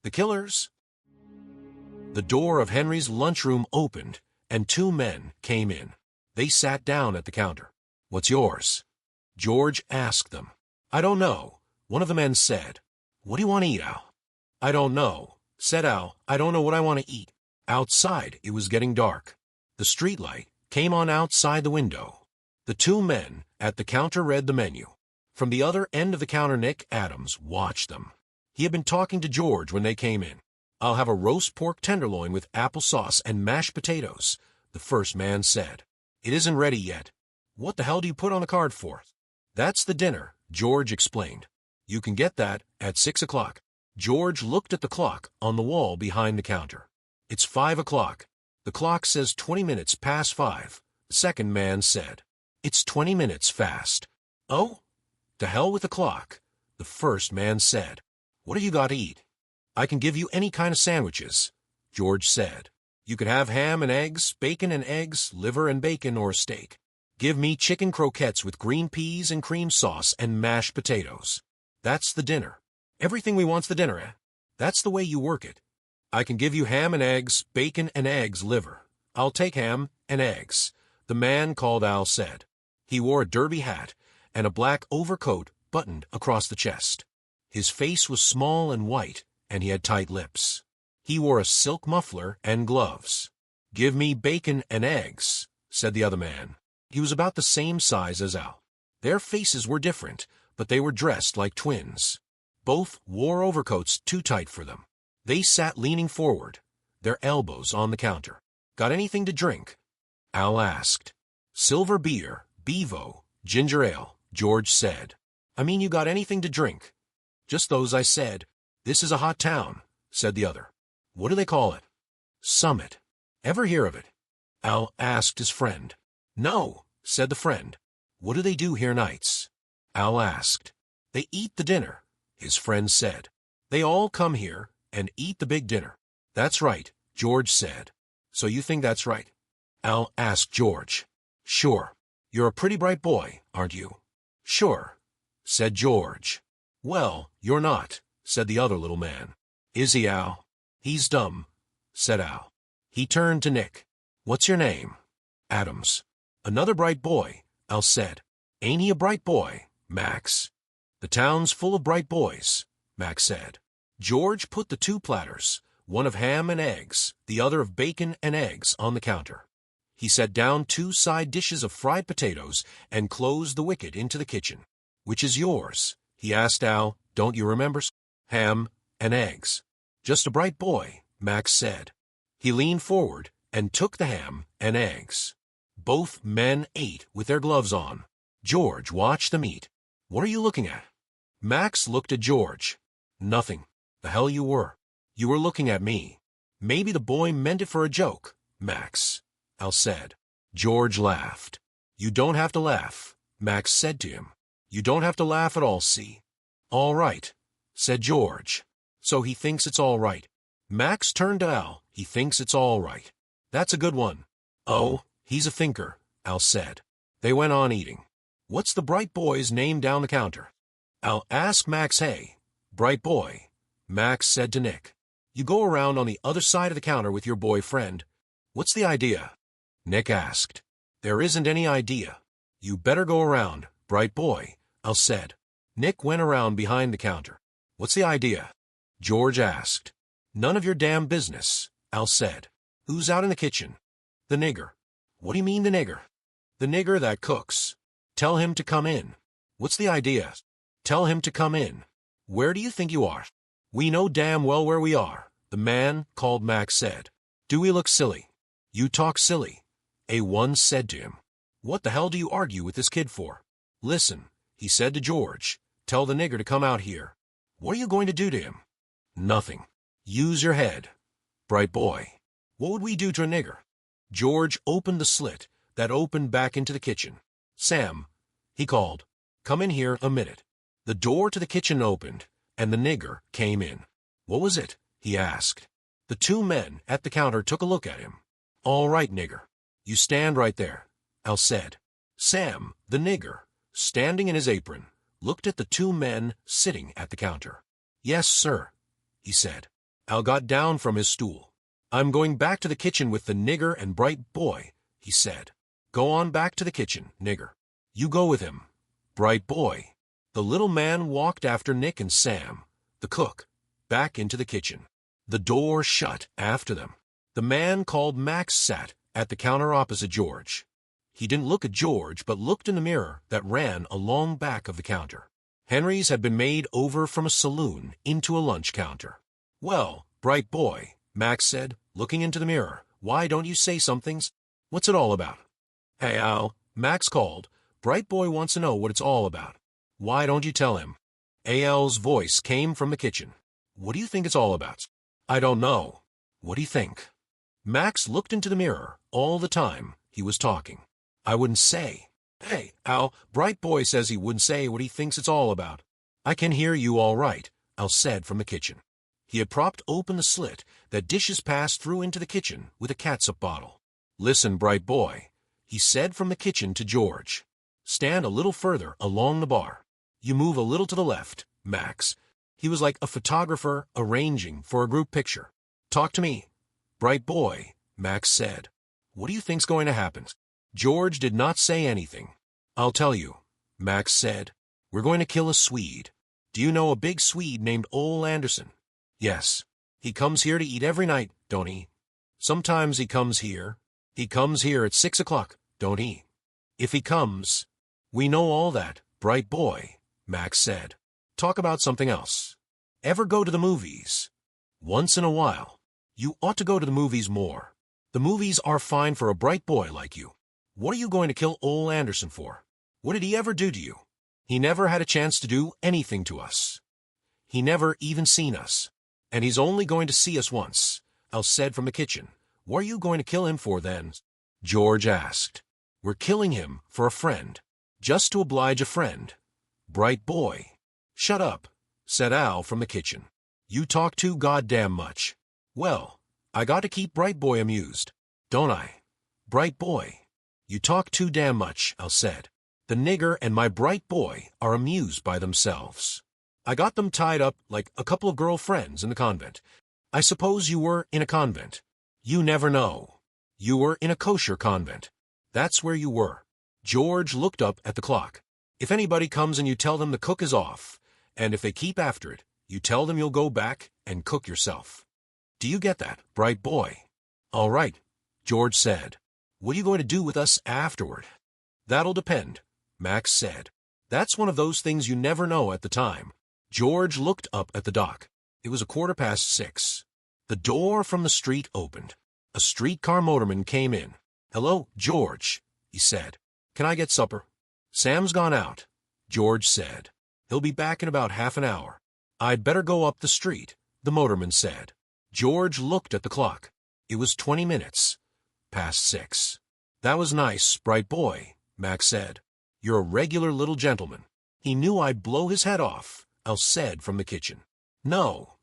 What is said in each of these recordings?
The killers? The door of Henry's lunchroom opened, and two men came in. They sat down at the counter. "What's yours?" George asked them. "I don't know," one of the men said. "What do you want to eat, Al?" "I don't know," said Al. "I don't know what I want to eat." Outside, it was getting dark. The streetlight came on outside the window. The two men at the counter read the menu. From the other end of the counter, Nick Adams watched them. He had been talking to George when they came in. "I'll have a roast pork tenderloin with applesauce and mashed potatoes," the first man said. "It isn't ready yet." "What the hell do you put on the card for?" "That's the dinner," George explained. "You can get that at 6 o'clock. George looked at the clock on the wall behind the counter. "It's 5 o'clock. The clock says 20 minutes past 5, the second man said. "It's 20 minutes fast." "Oh? To hell with the clock," the first man said. "What have you got to eat?" "I can give you any kind of sandwiches," George said. "You could have ham and eggs, bacon and eggs, liver and bacon, or steak. Give me chicken croquettes with green peas and cream sauce and mashed potatoes. That's the dinner." "Everything we want's the dinner, eh?" "That's the way you work it. I can give you ham and eggs, bacon and eggs, liver." "I'll take ham and eggs," the man called Al said. He wore a derby hat and a black overcoat buttoned across the chest. His face was small and white, and he had tight lips. He wore a silk muffler and gloves. "Give me bacon and eggs," said the other man. He was about the same size as Al. Their faces were different, but they were dressed like twins. Both wore overcoats too tight for them. They sat leaning forward, their elbows on the counter. "Got anything to drink?" Al asked. "Silver beer, bevo, ginger ale," George said. "I mean, you got anything to drink?" "Just those I said." "This is a hot town," said the other. "What do they call it?" "Summit." "Ever hear of it?" Al asked his friend. "No," said the friend. "What do they do here nights?" Al asked. "They eat the dinner," his friend said. "They all come here and eat the big dinner." "That's right," George said. "So you think that's right?" Al asked George. "Sure. You're a pretty bright boy, aren't you?" "Sure," said George. "Well, you're not," said the other little man. "Is he, Al?" "He's dumb," said Al. He turned to Nick. "What's your name?" "Adams." "Another bright boy," Al said. "Ain't he a bright boy, Max?" "The town's full of bright boys," Max said. George put the two platters, one of ham and eggs, the other of bacon and eggs, on the counter. He set down two side dishes of fried potatoes and closed the wicket into the kitchen. "Which is yours?" he asked Al. "Don't you remember?" "Ham and eggs." "Just a bright boy," Max said. He leaned forward and took the ham and eggs. Both men ate with their gloves on. George watched them eat. "What are you looking at?" Max looked at George. "Nothing." "The hell you were. You were looking at me." "Maybe the boy meant it for a joke, Max," Al said. George laughed. "You don't have to laugh," Max said to him. "You don't have to laugh at all, see?" "All right," said George. "So he thinks it's all right." Max turned to Al. "He thinks it's all right. That's a good one." "Oh, he's a thinker," Al said. They went on eating. "What's the bright boy's name down the counter?" Al asked Max. "Hey, bright boy," Max said to Nick. "You go around on the other side of the counter with your boyfriend. What's the idea?" Nick asked. "There isn't any idea. You better go around, bright boy," Al said. Nick went around behind the counter. "What's the idea?" George asked. "None of your damn business," Al said. "Who's out in the kitchen?" "The nigger." "What do you mean, the nigger?" "The nigger that cooks. Tell him to come in." "What's the idea?" "Tell him to come in." "Where do you think you are?" "We know damn well where we are," the man called Max said. "Do we look silly?" "You talk silly," A1 said to him. "What the hell do you argue with this kid for?" "Listen," he said to George. "Tell the nigger to come out here." "What are you going to do to him?" "Nothing. Use your head, bright boy." "What would we do to a nigger?" George opened the slit that opened back into the kitchen. "Sam," he called, "come in here a minute." The door to the kitchen opened, and the nigger came in. "What was it?" he asked. The two men at the counter took a look at him. "All right, nigger. You stand right there," Al said. Sam, the nigger, standing in his apron, looked at the two men sitting at the counter. "Yes, sir," he said. Al got down from his stool. I'm going back to the kitchen with the nigger and bright boy, he said. Go on back to the kitchen, nigger. You go with him, bright boy. The little man walked after Nick and Sam, the cook, back into the kitchen. The door shut after them. The man called Max sat at the counter opposite George. He didn't look at George, but looked in the mirror that ran along back of the counter. Henry's had been made over from a saloon into a lunch counter. Well, bright boy, Max said, looking into the mirror, why don't you say somethings? What's it all about? Hey, Al, Max called. Bright boy wants to know what it's all about. Why don't you tell him? Al's voice came from the kitchen. What do you think it's all about? I don't know. What do you think? Max looked into the mirror all the time he was talking. I wouldn't say. Hey, Al, bright boy says he wouldn't say what he thinks it's all about. I can hear you all right, Al said from the kitchen. He had propped open the slit that dishes passed through into the kitchen with a catsup bottle. Listen, bright boy, he said from the kitchen to George. Stand a little further along the bar. You move a little to the left, Max. He was like a photographer arranging for a group picture. Talk to me. Bright boy, Max said. What do you think's going to happen? George did not say anything. I'll tell you, Max said. We're going to kill a Swede. Do you know a big Swede named Ole Anderson? Yes. He comes here to eat every night, don't he? Sometimes he comes here. He comes here at 6 o'clock, don't he? If he comes, we know all that, bright boy, Max said. Talk about something else. Ever go to the movies? Once in a while. You ought to go to the movies more. The movies are fine for a bright boy like you. What are you going to kill Ole Anderson for? What did he ever do to you? He never had a chance to do anything to us. He never even seen us. And he's only going to see us once, Al said from the kitchen. What are you going to kill him for then? George asked. We're killing him for a friend. Just to oblige a friend. Bright boy. Shut up, said Al from the kitchen. You talk too goddamn much. Well, I got to keep bright boy amused, don't I? Bright boy. You talk too damn much, Al said. The nigger and my bright boy are amused by themselves. I got them tied up like a couple of girl-friends in the convent. I suppose you were in a convent. You never know. You were in a kosher convent. That's where you were. George looked up at the clock. If anybody comes and you tell them the cook is off, and if they keep after it, you tell them you'll go back and cook yourself. Do you get that, bright boy? All right, George said. What are you going to do with us afterward? That'll depend, Max said. That's one of those things you never know at the time. George looked up at the dock. It was 6:15. The door from the street opened. A streetcar motorman came in. Hello, George, he said. Can I get supper? Sam's gone out, George said. He'll be back in about half an hour. I'd better go up the street, the motorman said. George looked at the clock. It was 20 minutes past 6. That was nice, bright boy, Max said. You're a regular little gentleman. He knew I'd blow his head off, Al said from the kitchen. No,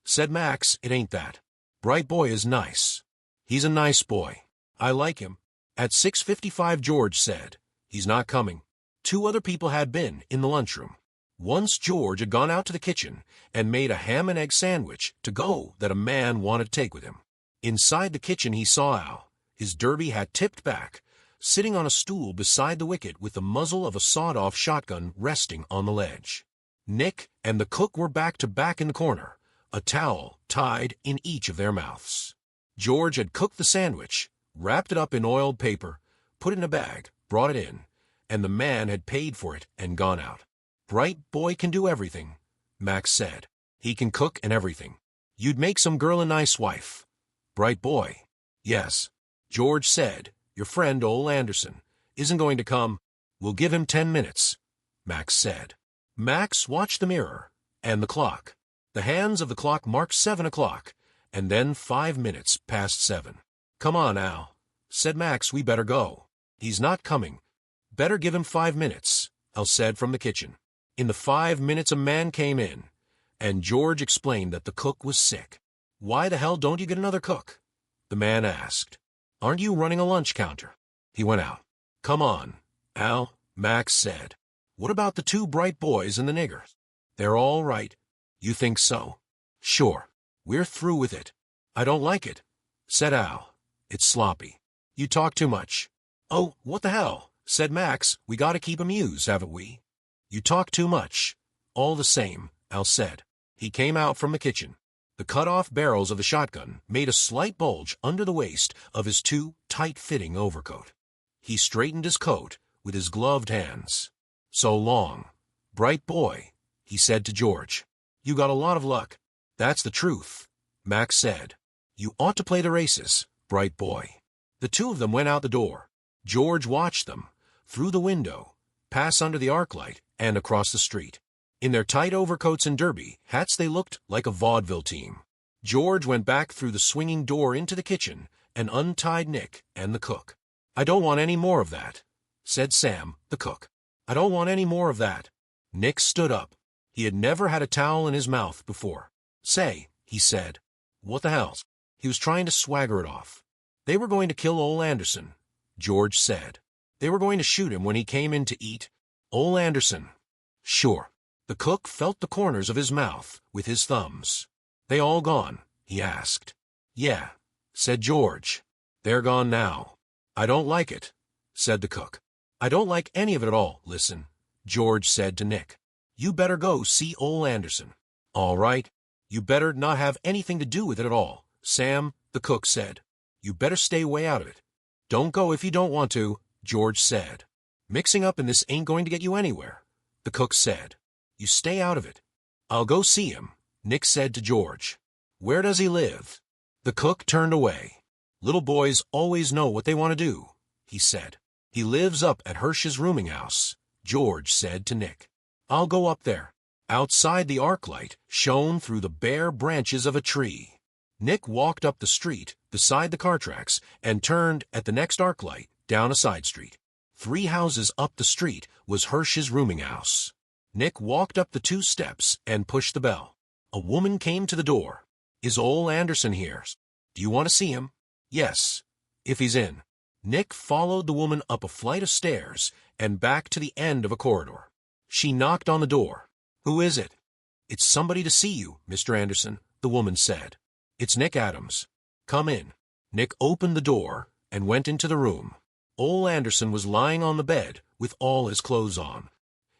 said Max, it ain't that. Bright boy is nice. He's a nice boy. I like him. At 6:55, George said. He's not coming. 2 other people had been in the lunchroom. Once George had gone out to the kitchen and made a ham and egg sandwich to go that a man wanted to take with him. Inside the kitchen he saw Al, his derby hat tipped back, sitting on a stool beside the wicket with the muzzle of a sawed-off shotgun resting on the ledge. Nick and the cook were back to back in the corner, a towel tied in each of their mouths. George had cooked the sandwich, wrapped it up in oiled paper, put it in a bag, brought it in, and the man had paid for it and gone out. Bright boy can do everything, Max said. He can cook and everything. You'd make some girl a nice wife. Bright boy. Yes. George said, your friend Ole Anderson isn't going to come. We'll give him 10 minutes, Max said. Max watched the mirror and the clock. The hands of the clock marked 7 o'clock, and then 5 minutes past 7. Come on, Al, said Max, we better go. He's not coming. Better give him 5 minutes, Al said from the kitchen. In the 5 minutes a man came in, and George explained that the cook was sick. Why the hell don't you get another cook? The man asked. Aren't you running a lunch counter? He went out. Come on, Al, Max said. What about the 2 bright boys and the niggers? They're all right. You think so? Sure. We're through with it. I don't like it, said Al. It's sloppy. You talk too much. Oh, what the hell, said Max. We gotta keep amused, haven't we? You talk too much. All the same, Al said. He came out from the kitchen. The cut-off barrels of the shotgun made a slight bulge under the waist of his too tight-fitting overcoat. He straightened his coat with his gloved hands. So long, bright boy, he said to George. You got a lot of luck. That's the truth, Max said. You ought to play the races, bright boy. The two of them went out the door. George watched them, through the window, pass under the arc light and across the street. In their tight overcoats and derby hats they looked like a vaudeville team. George went back through the swinging door into the kitchen and untied Nick and the cook. I don't want any more of that, said Sam, the cook. I don't want any more of that. Nick stood up. He had never had a towel in his mouth before. Say, he said. What the hell? He was trying to swagger it off. They were going to kill Ole Anderson, George said. They were going to shoot him when he came in to eat. Ole Anderson. Sure. The cook felt the corners of his mouth with his thumbs. They all gone? He asked. Yeah, said George. They're gone now. I don't like it, said the cook. I don't like any of it at all. Listen, George said to Nick. You better go see Ole Anderson. All right. You better not have anything to do with it at all, Sam, the cook said. You better stay way out of it. Don't go if you don't want to, George said. Mixing up in this ain't going to get you anywhere, the cook said. You stay out of it. I'll go see him, Nick said to George. Where does he live? The cook turned away. Little boys always know what they want to do, he said. He lives up at Hirsch's rooming house, George said to Nick. I'll go up there. Outside the arc light shone through the bare branches of a tree. Nick walked up the street beside the car tracks and turned at the next arc light down a side street. 3 houses up the street was Hirsch's rooming house. Nick walked up the 2 steps and pushed the bell. A woman came to the door. Is Ole Anderson here? Do you want to see him? Yes, if he's in. Nick followed the woman up a flight of stairs and back to the end of a corridor. She knocked on the door. Who is it? It's somebody to see you, Mr. Anderson, the woman said. It's Nick Adams. Come in. Nick opened the door and went into the room. Ole Anderson was lying on the bed with all his clothes on.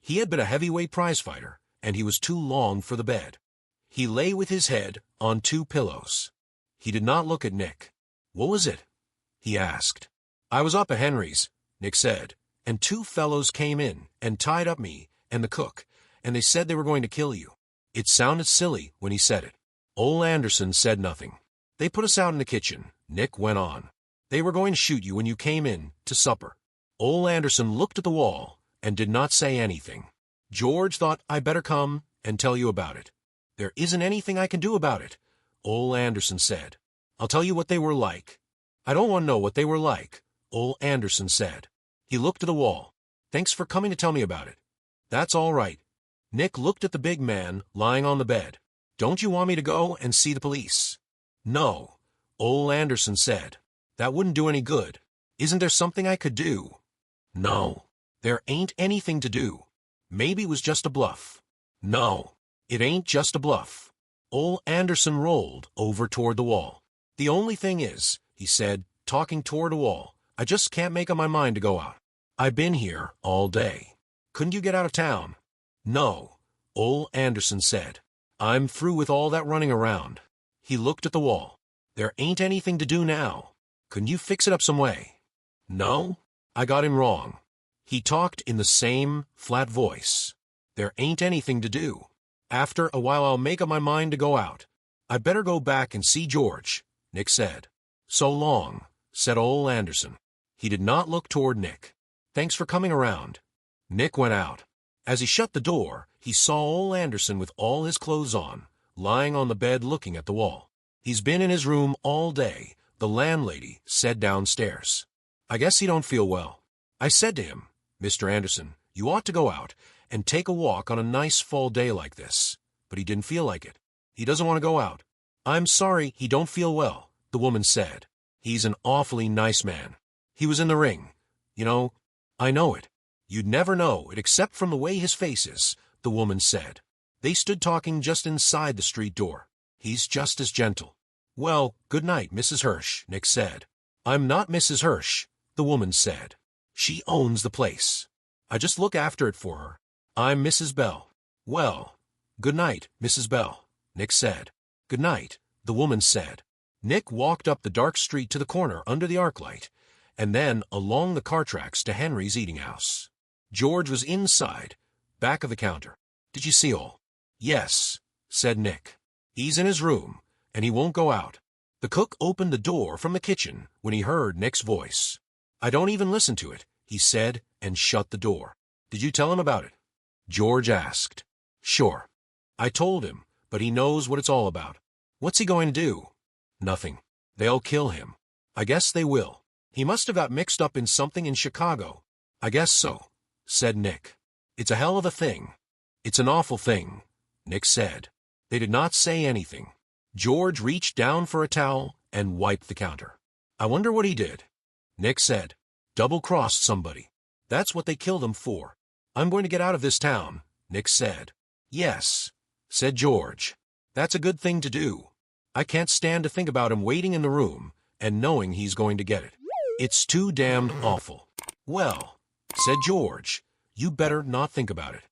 He had been a heavyweight prizefighter, and he was too long for the bed. He lay with his head on 2 pillows. He did not look at Nick. What was it? He asked. I was up at Henry's, Nick said, and 2 fellows came in and tied up me and the cook, and they said they were going to kill you. It sounded silly when he said it. Ole Anderson said nothing. They put us out in the kitchen, Nick went on. They were going to shoot you when you came in to supper. Ole Anderson looked at the wall and did not say anything. George thought I better come and tell you about it. There isn't anything I can do about it, Ole Anderson said. I'll tell you what they were like. I don't want to know what they were like, Ole Anderson said. He looked at the wall. Thanks for coming to tell me about it. That's all right. Nick looked at the big man lying on the bed. Don't you want me to go and see the police? No, Ole Anderson said. That wouldn't do any good. Isn't there something I could do? No. There ain't anything to do. Maybe it was just a bluff. No, it ain't just a bluff. Ole Anderson rolled over toward the wall. The only thing is, he said, talking toward a wall, I just can't make up my mind to go out. I've been here all day. Couldn't you get out of town? No, Ole Anderson said. I'm through with all that running around. He looked at the wall. There ain't anything to do now. Couldn't you fix it up some way? No, I got him wrong. He talked in the same flat voice. There ain't anything to do. After a while I'll make up my mind to go out. I'd better go back and see George, Nick said. So long, said Ole Anderson. He did not look toward Nick. Thanks for coming around. Nick went out. As he shut the door, he saw Ole Anderson with all his clothes on, lying on the bed looking at the wall. He's been in his room all day, the landlady said downstairs. I guess he don't feel well. I said to him, Mr. Anderson, you ought to go out and take a walk on a nice fall day like this. But he didn't feel like it. He doesn't want to go out. I'm sorry he don't feel well, the woman said. He's an awfully nice man. He was in the ring. You know, I know it. You'd never know it except from the way his face is, the woman said. They stood talking just inside the street door. He's just as gentle. Well, good night, Mrs. Hirsch, Nick said. I'm not Mrs. Hirsch, the woman said. She owns the place. I just look after it for her. I'm Mrs. Bell. Well, good night, Mrs. Bell, Nick said. Good night, the woman said. Nick walked up the dark street to the corner under the arc light, and then along the car tracks to Henry's eating house. George was inside, back of the counter. Did you see all? Yes, said Nick. He's in his room, and he won't go out. The cook opened the door from the kitchen when he heard Nick's voice. I don't even listen to it, he said, and shut the door. Did you tell him about it? George asked. Sure. I told him, but he knows what it's all about. What's he going to do? Nothing. They'll kill him. I guess they will. He must have got mixed up in something in Chicago. I guess so, said Nick. It's a hell of a thing. It's an awful thing, Nick said. They did not say anything. George reached down for a towel and wiped the counter. I wonder what he did. Nick said, double-crossed somebody. That's what they killed him for. I'm going to get out of this town, Nick said. Yes, said George. That's a good thing to do. I can't stand to think about him waiting in the room and knowing he's going to get it. It's too damned awful. Well, said George, you better not think about it.